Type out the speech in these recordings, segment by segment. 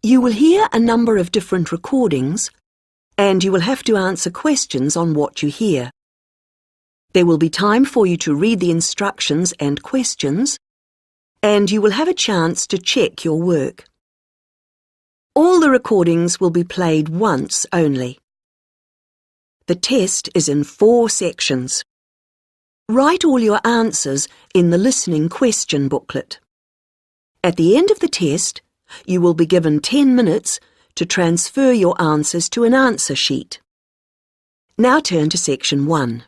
You will hear a number of different recordings, and you will have to answer questions on what you hear. There will be time for you to read the instructions and questions, and you will have a chance to check your work. All the recordings will be played once only. The test is in 4 sections. Write all your answers in the listening question booklet. At the end of the test, you will be given 10 minutes to transfer your answers to an answer sheet. Now turn to section 1.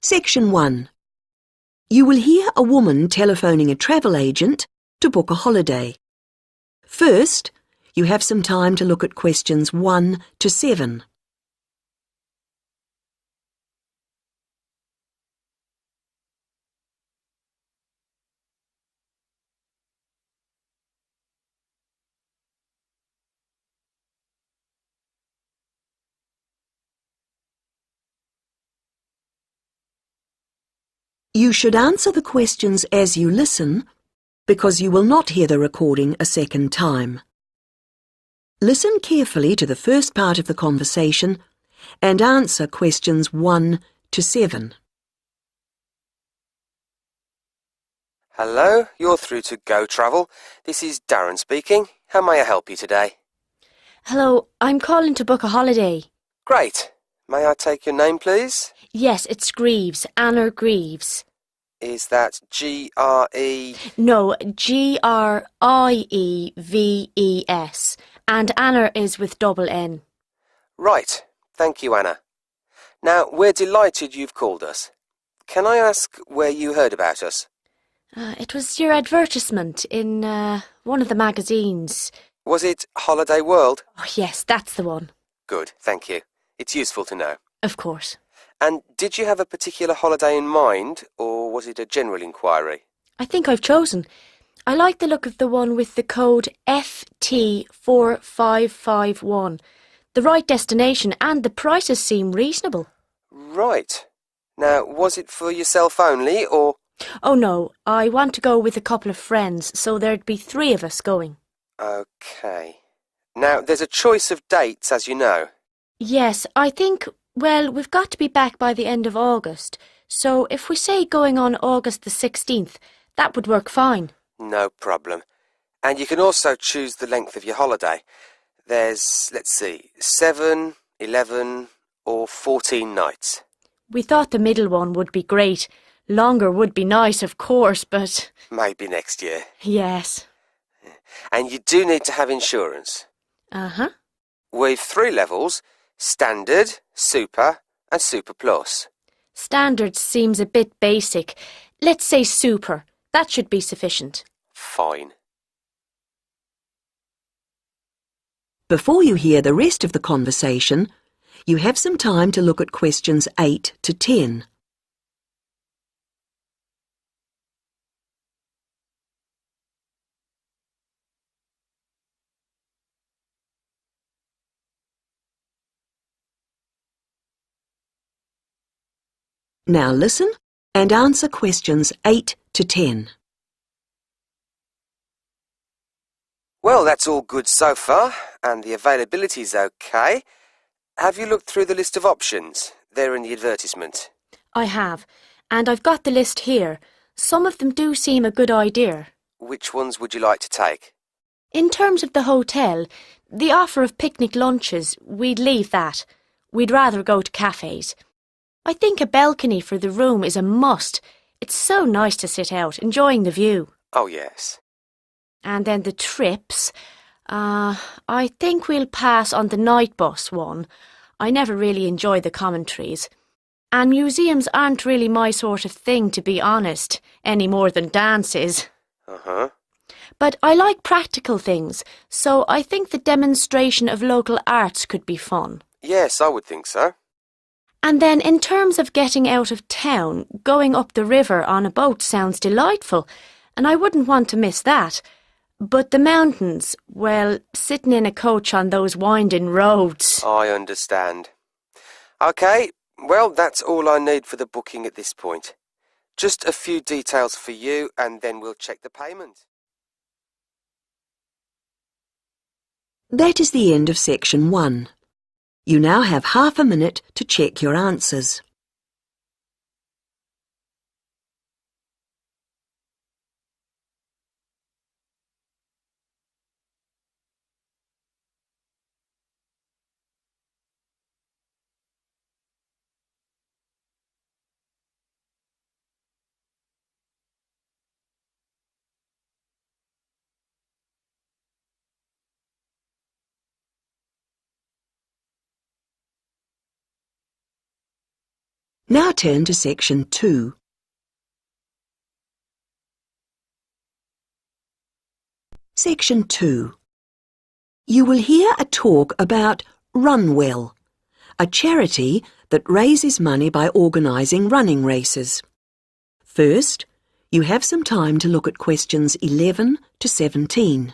Section 1. You will hear a woman telephoning a travel agent to book a holiday. First, you have some time to look at questions 1 to 7. You should answer the questions as you listen, because you will not hear the recording a second time. Listen carefully to the first part of the conversation and answer questions 1 to 7. Hello, you're through to Go Travel. This is Darren speaking. How may I help you today? Hello, I'm calling to book a holiday. Great. May I take your name, please? Yes, it's Greaves, Anna Greaves. Is that G-R-E... No, Grieves, and Anna is with double N. Right. Thank you, Anna. Now, we're delighted you've called us. Can I ask where you heard about us? It was your advertisement in one of the magazines. Was it Holiday World? Oh, yes, that's the one. Good, thank you. It's useful to know. Of course. And did you have a particular holiday in mind, or was it a general inquiry? I think I've chosen. I like the look of the one with the code FT4551. The right destination and the prices seem reasonable. Right. Now, was it for yourself only, or...? Oh no, I want to go with a couple of friends, so there'd be 3 of us going. OK. Now, there's a choice of dates, as you know. Yes, I think, well, we've got to be back by the end of August, so if we say going on August the 16th, that would work fine. No problem. And you can also choose the length of your holiday. There's, let's see, 7, 11 or 14 nights. We thought the middle one would be great. Longer would be nice, of course, but... Maybe next year. Yes. And you do need to have insurance. Uh-huh. We've 3 levels: Standard, Super and Super Plus. Standard seems a bit basic. Let's say Super. That should be sufficient. Fine. Before you hear the rest of the conversation, you have some time to look at questions 8 to 10. Now listen and answer questions 8 to 10. Well, that's all good so far, and the availability's OK. Have you looked through the list of options? They're in the advertisement. I have, and I've got the list here. Some of them do seem a good idea. Which ones would you like to take? In terms of the hotel, the offer of picnic lunches, we'd leave that. We'd rather go to cafes. I think a balcony for the room is a must. It's so nice to sit out, enjoying the view. Oh, yes. And then the trips. I think we'll pass on the night bus one. I never really enjoy the commentaries. And museums aren't really my sort of thing, to be honest, any more than dances. Uh-huh. But I like practical things, so I think the demonstration of local arts could be fun. Yes, I would think so. And then in terms of getting out of town, going up the river on a boat sounds delightful, and I wouldn't want to miss that. But the mountains, well, sitting in a coach on those winding roads... I understand. OK, well, that's all I need for the booking at this point. Just a few details for you and then we'll check the payment. That is the end of section 1. You now have half a minute to check your answers. Now turn to section 2. Section 2. You will hear a talk about Run Well, a charity that raises money by organising running races. First, you have some time to look at questions 11 to 17.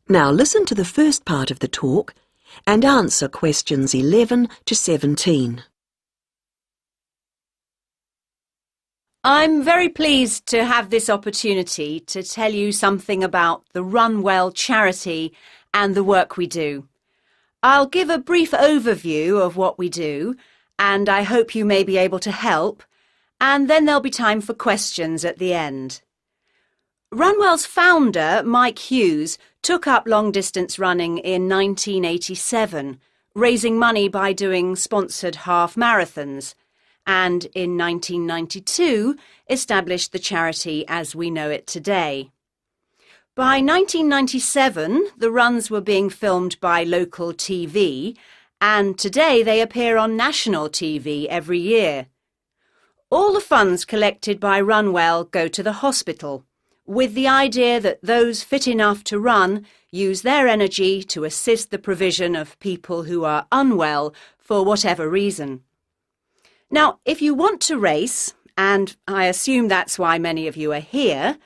Now listen to the first part of the talk and answer questions 11 to 17. I'm very pleased to have this opportunity to tell you something about the Run Well charity and the work we do. I'll give a brief overview of what we do, and I hope you may be able to help, and then there'll be time for questions at the end. Runwell's founder, Mike Hughes, took up long-distance running in 1987, raising money by doing sponsored half marathons, and in 1992 established the charity as we know it today. By 1997, the runs were being filmed by local TV, and today they appear on national TV every year. All the funds collected by Runwell go to the hospital, with the idea that those fit enough to run use their energy to assist the provision of people who are unwell for whatever reason. Now, if you want to race, and I assume that's why many of you are here,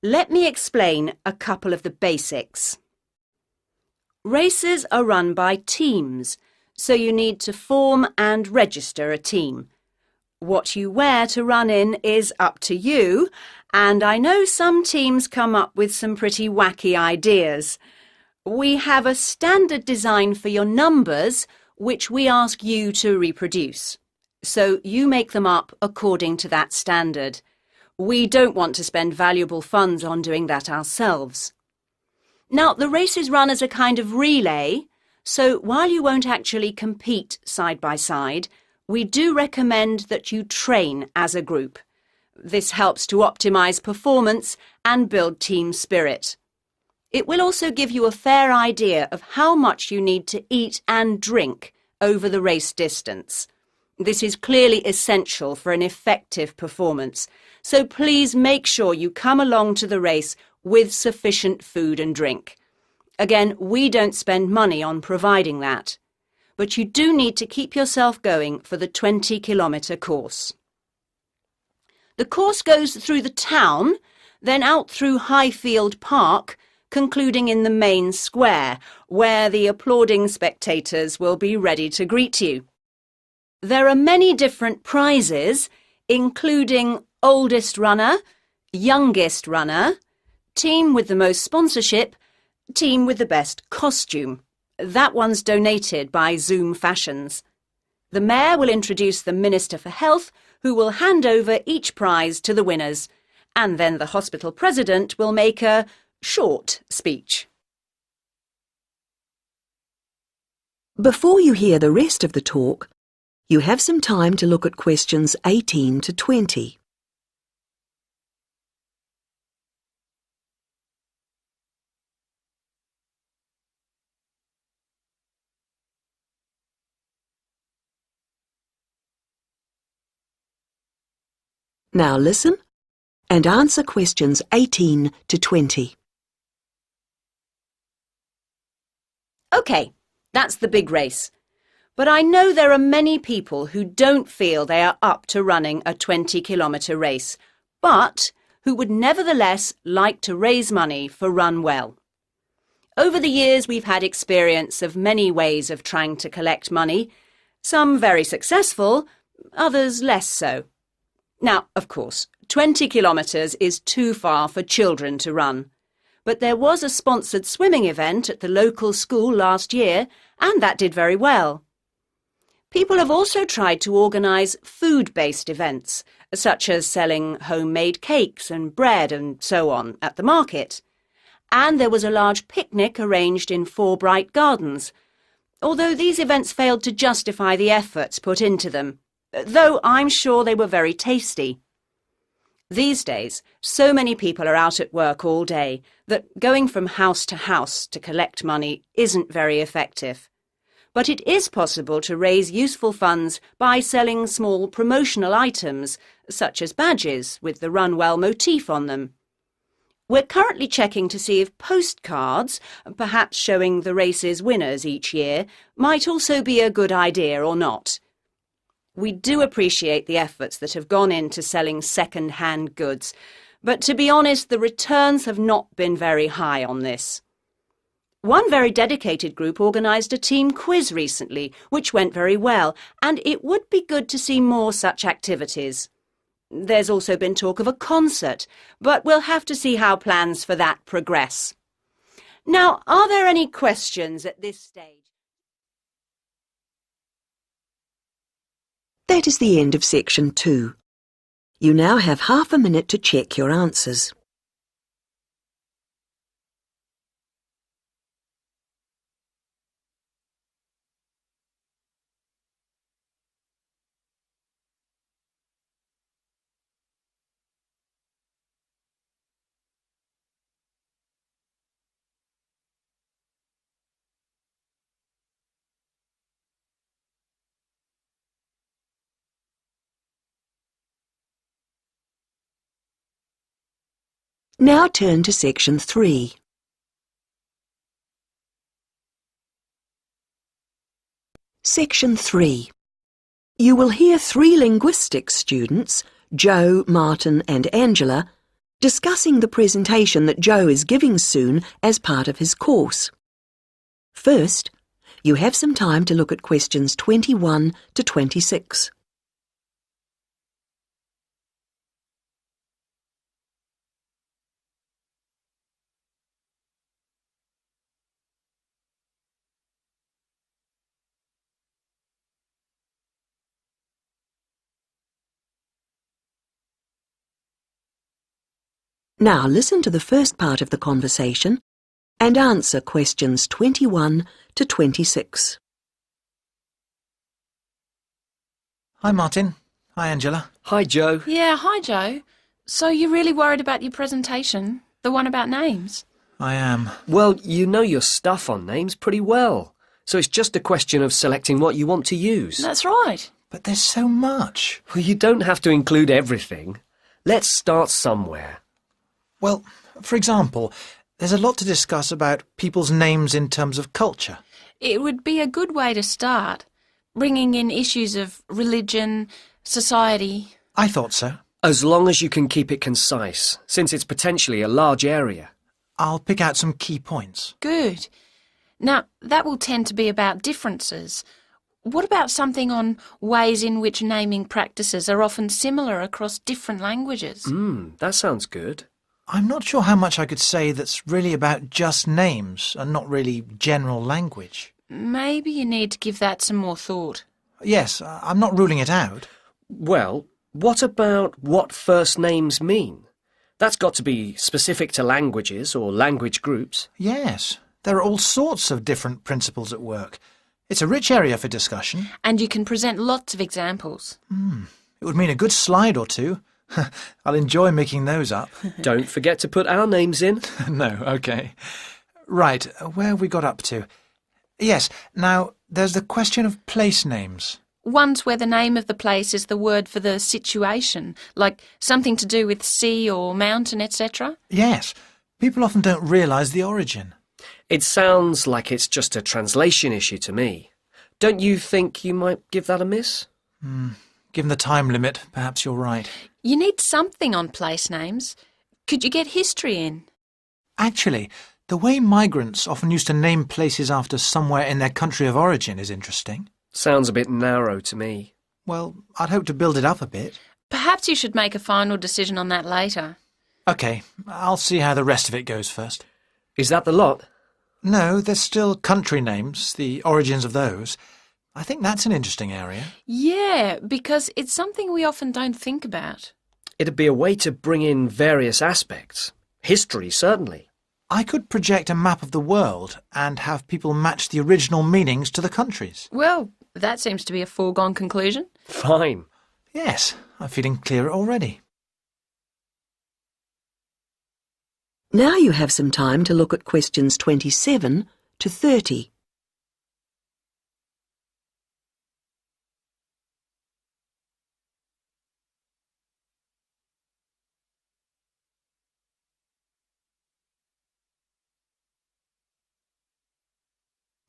let me explain a couple of the basics. Races are run by teams, so you need to form and register a team. What you wear to run in is up to you, and I know some teams come up with some pretty wacky ideas. We have a standard design for your numbers, which we ask you to reproduce. So you make them up according to that standard. We don't want to spend valuable funds on doing that ourselves. Now, the race is run as a kind of relay, so while you won't actually compete side by side, we do recommend that you train as a group. This helps to optimise performance and build team spirit. It will also give you a fair idea of how much you need to eat and drink over the race distance. This is clearly essential for an effective performance, so please make sure you come along to the race with sufficient food and drink. Again, we don't spend money on providing that, but you do need to keep yourself going for the 20-kilometre course. The course goes through the town, then out through Highfield Park, concluding in the main square, where the applauding spectators will be ready to greet you. There are many different prizes, including oldest runner, youngest runner, team with the most sponsorship, team with the best costume. That one's donated by Zoom Fashions. The Mayor will introduce the Minister for Health, who will hand over each prize to the winners, and then the hospital president will make a short speech. Before you hear the rest of the talk, you have some time to look at questions 18 to 20. Now listen and answer questions 18 to 20. OK, that's the big race. But I know there are many people who don't feel they are up to running a 20-kilometre race, but who would nevertheless like to raise money for Run Well. Over the years, we've had experience of many ways of trying to collect money, some very successful, others less so. Now, of course, 20 kilometres is too far for children to run. But there was a sponsored swimming event at the local school last year, and that did very well. People have also tried to organise food-based events, such as selling homemade cakes and bread and so on at the market. And there was a large picnic arranged in 4 bright gardens, although these events failed to justify the efforts put into them, though I'm sure they were very tasty. These days, so many people are out at work all day that going from house to collect money isn't very effective. But it is possible to raise useful funds by selling small promotional items, such as badges with the Run Well motif on them. We're currently checking to see if postcards, perhaps showing the race's winners each year, might also be a good idea or not. We do appreciate the efforts that have gone into selling second-hand goods, but to be honest, the returns have not been very high on this. One very dedicated group organised a team quiz recently, which went very well, and it would be good to see more such activities. There's also been talk of a concert, but we'll have to see how plans for that progress. Now, are there any questions at this stage? That is the end of section 2. You now have half a minute to check your answers. Now turn to section 3. Section 3. You will hear 3 linguistics students, Joe, Martin and Angela, discussing the presentation that Joe is giving soon as part of his course. First, you have some time to look at questions 21 to 26. Now listen to the first part of the conversation and answer questions 21 to 26. Hi, Martin. Hi, Angela. Hi, Joe. Yeah, hi, Joe. So you're really worried about your presentation? The one about names? I am. Well, you know your stuff on names pretty well, so it's just a question of selecting what you want to use. That's right. But there's so much. Well, you don't have to include everything. Let's start somewhere. Well, for example, there's a lot to discuss about people's names in terms of culture. It would be a good way to start, bringing in issues of religion, society. I thought so. As long as you can keep it concise, since it's potentially a large area. I'll pick out some key points. Good. Now, that will tend to be about differences. What about something on ways in which naming practices are often similar across different languages? That sounds good. I'm not sure how much I could say that's really about just names and not really general language. Maybe you need to give that some more thought. Yes, I'm not ruling it out. Well, what about what first names mean? That's got to be specific to languages or language groups. Yes, there are all sorts of different principles at work. It's a rich area for discussion. And you can present lots of examples. It would mean a good slide or two. I'll enjoy making those up. Don't forget to put our names in. No, OK. Right, where have we got up to? Yes, now, there's the question of place names. Ones where the name of the place is the word for the situation, like something to do with sea or mountain, etc. Yes, people often don't realise the origin. It sounds like it's just a translation issue to me. Don't you think you might give that a miss? Given the time limit, perhaps you're right. You need something on place names. Could you get history in? Actually, the way migrants often used to name places after somewhere in their country of origin is interesting. Sounds a bit narrow to me. Well, I'd hope to build it up a bit. Perhaps you should make a final decision on that later. OK, I'll see how the rest of it goes first. Is that the lot? No, there's still country names, the origins of those. I think that's an interesting area. Yeah, because it's something we often don't think about. It'd be a way to bring in various aspects. History, certainly. I could project a map of the world and have people match the original meanings to the countries. Well, that seems to be a foregone conclusion. Fine. Yes, I'm feeling clearer already. Now you have some time to look at questions 27 to 30.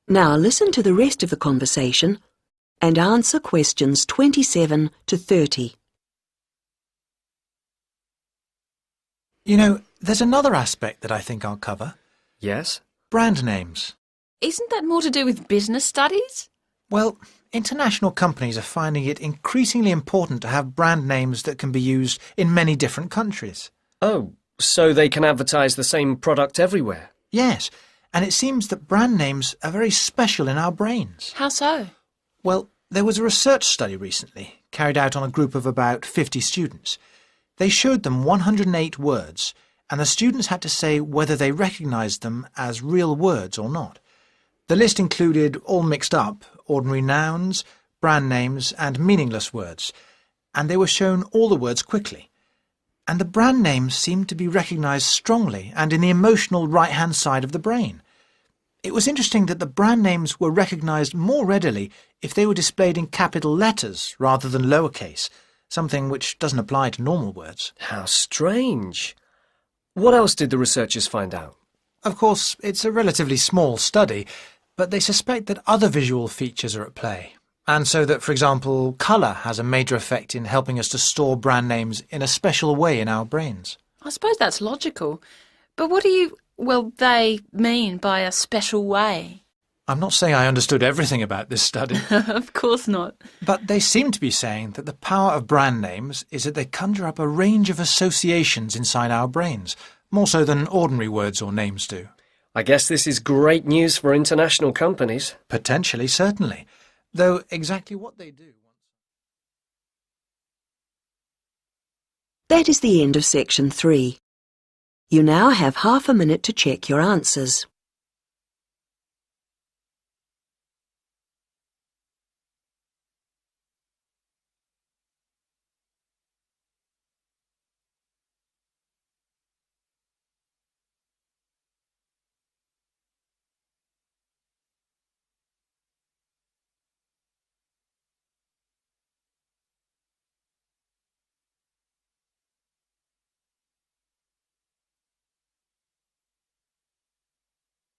Now listen to the rest of the conversation and answer questions 27 to 30. You know, there's another aspect that I think I'll cover. Yes? Brand names. Isn't that more to do with business studies? Well, international companies are finding it increasingly important to have brand names that can be used in many different countries. Oh, so they can advertise the same product everywhere? Yes, and it seems that brand names are very special in our brains. How so? Well, there was a research study recently, carried out on a group of about 50 students. They showed them 108 words, and the students had to say whether they recognised them as real words or not. The list included, all mixed up, ordinary nouns, brand names and meaningless words, and they were shown all the words quickly. And the brand names seemed to be recognised strongly and in the emotional right-hand side of the brain. It was interesting that the brand names were recognised more readily if they were displayed in capital letters rather than lowercase, something which doesn't apply to normal words. How strange. What else did the researchers find out? Of course, it's a relatively small study, but they suspect that other visual features are at play, and so that, for example, colour has a major effect in helping us to store brand names in a special way in our brains. I suppose that's logical. But what do they mean by a special way? I'm not saying I understood everything about this study, Of course not. but they seem to be saying that the power of brand names is that they conjure up a range of associations inside our brains, more so than ordinary words or names do. I guess this is great news for international companies. Potentially, certainly, though exactly what they do... That is the end of section 3. You now have half a minute to check your answers.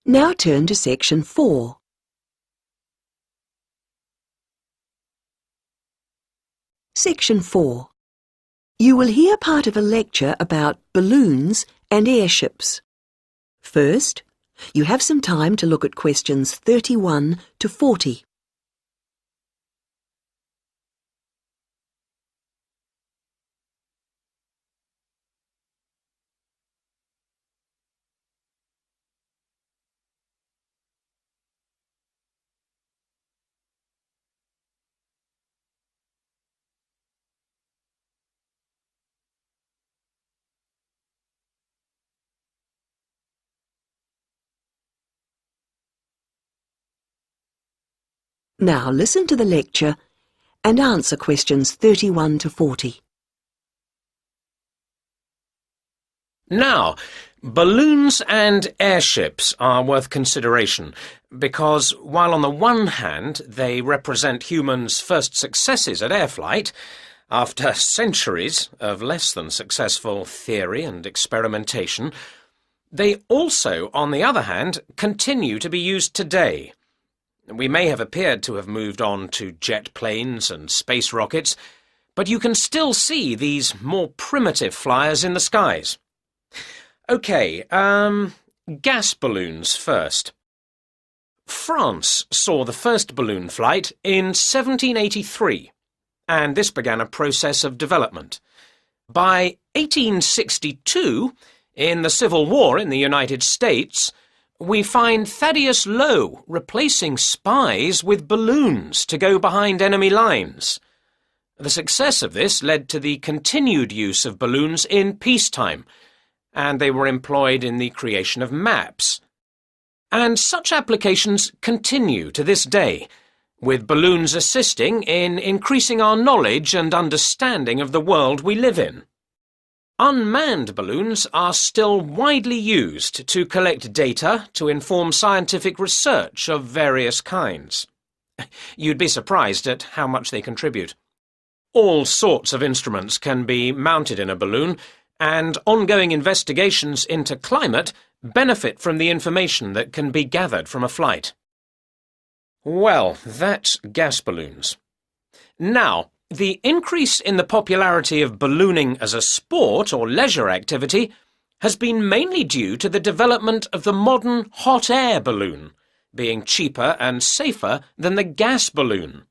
Now turn to section 4. Section 4. You will hear part of a lecture about balloons and airships. First, you have some time to look at questions 31 to 40. Now listen to the lecture and answer questions 31 to 40. Now, balloons and airships are worth consideration because, while on the one hand they represent humans' first successes at air flight, after centuries of less than successful theory and experimentation, they also, on the other hand, continue to be used today. We may have appeared to have moved on to jet planes and space rockets, but you can still see these more primitive flyers in the skies. OK, gas balloons first. France saw the first balloon flight in 1783, and this began a process of development. By 1862, in the Civil War in the United States, we find Thaddeus Lowe replacing spies with balloons to go behind enemy lines. The success of this led to the continued use of balloons in peacetime, and they were employed in the creation of maps. And such applications continue to this day, with balloons assisting in increasing our knowledge and understanding of the world we live in. Unmanned balloons are still widely used to collect data to inform scientific research of various kinds. You'd be surprised at how much they contribute. All sorts of instruments can be mounted in a balloon, and ongoing investigations into climate benefit from the information that can be gathered from a flight. Well, that's gas balloons. Now, the increase in the popularity of ballooning as a sport or leisure activity has been mainly due to the development of the modern hot air balloon, being cheaper and safer than the gas balloon.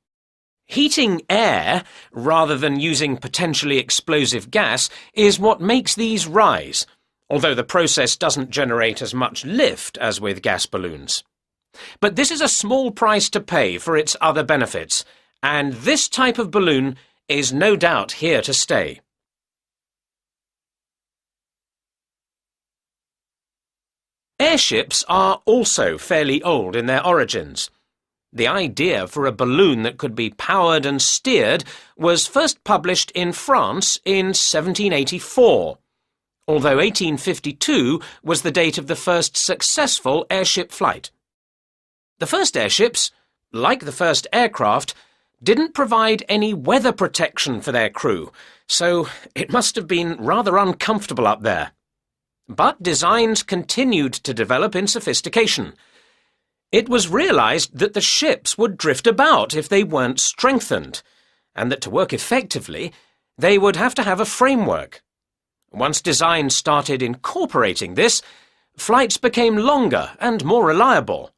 Heating air, rather than using potentially explosive gas, is what makes these rise, although the process doesn't generate as much lift as with gas balloons. But this is a small price to pay for its other benefits, and this type of balloon is no doubt here to stay. Airships are also fairly old in their origins. The idea for a balloon that could be powered and steered was first published in France in 1784, although 1852 was the date of the first successful airship flight. The first airships, like the first aircraft, didn't provide any weather protection for their crew, so it must have been rather uncomfortable up there. But designs continued to develop in sophistication. It was realised that the ships would drift about if they weren't strengthened, and that to work effectively, they would have to have a framework. Once design started incorporating this, flights became longer and more reliable.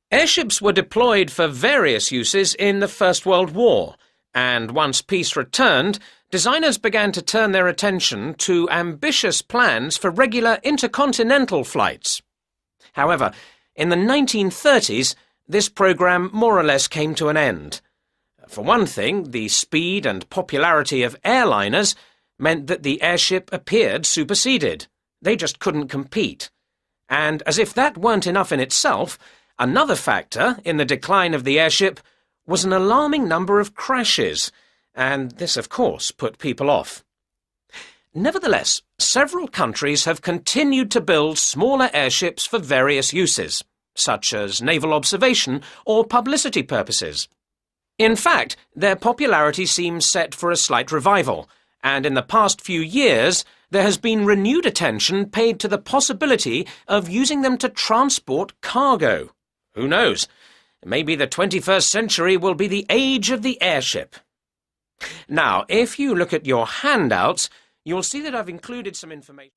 Airships were deployed for various uses in the First World War, and once peace returned, designers began to turn their attention to ambitious plans for regular intercontinental flights. However, in the 1930s, this program more or less came to an end. For one thing, the speed and popularity of airliners meant that the airship appeared superseded. They just couldn't compete. And as if that weren't enough in itself, another factor in the decline of the airship was an alarming number of crashes, and this, of course, put people off. Nevertheless, several countries have continued to build smaller airships for various uses, such as naval observation or publicity purposes. In fact, their popularity seems set for a slight revival, and in the past few years there has been renewed attention paid to the possibility of using them to transport cargo. Who knows? Maybe the 21st century will be the age of the airship. Now, if you look at your handouts, you'll see that I've included some information.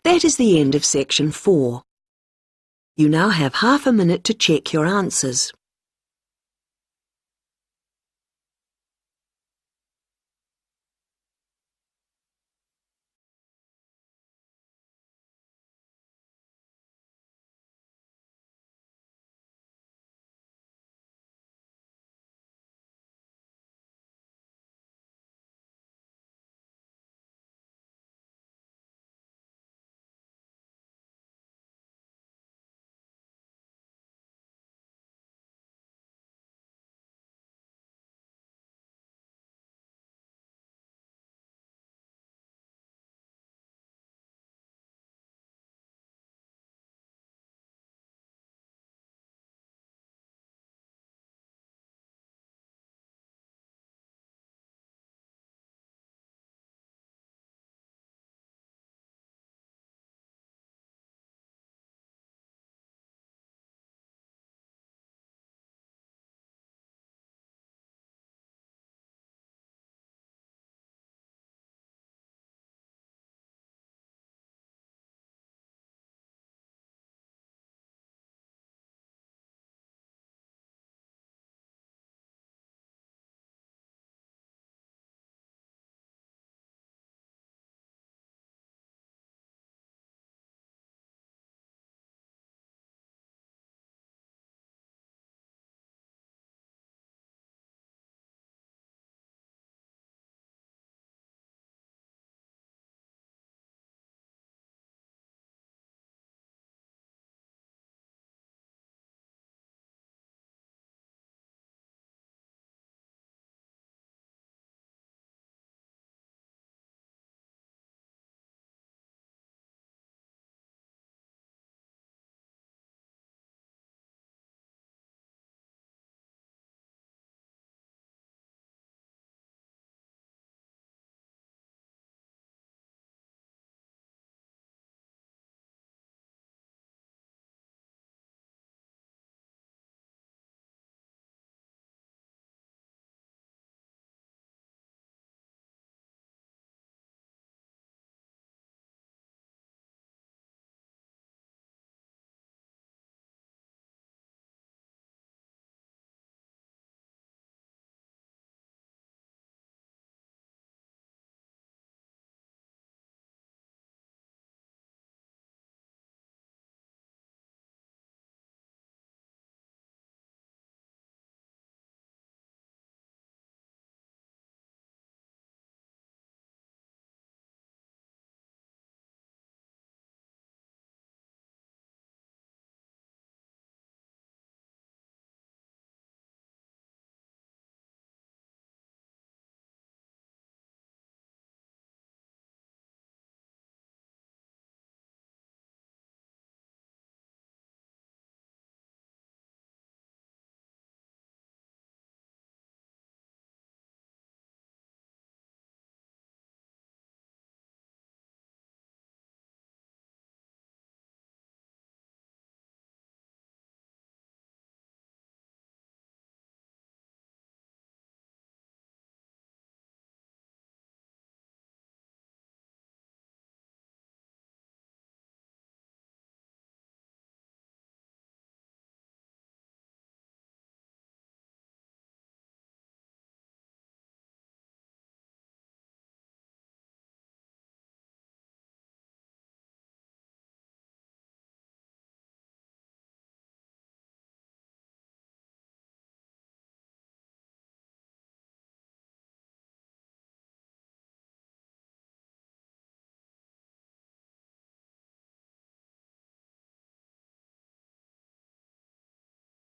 That is the end of section 4. You now have half a minute to check your answers.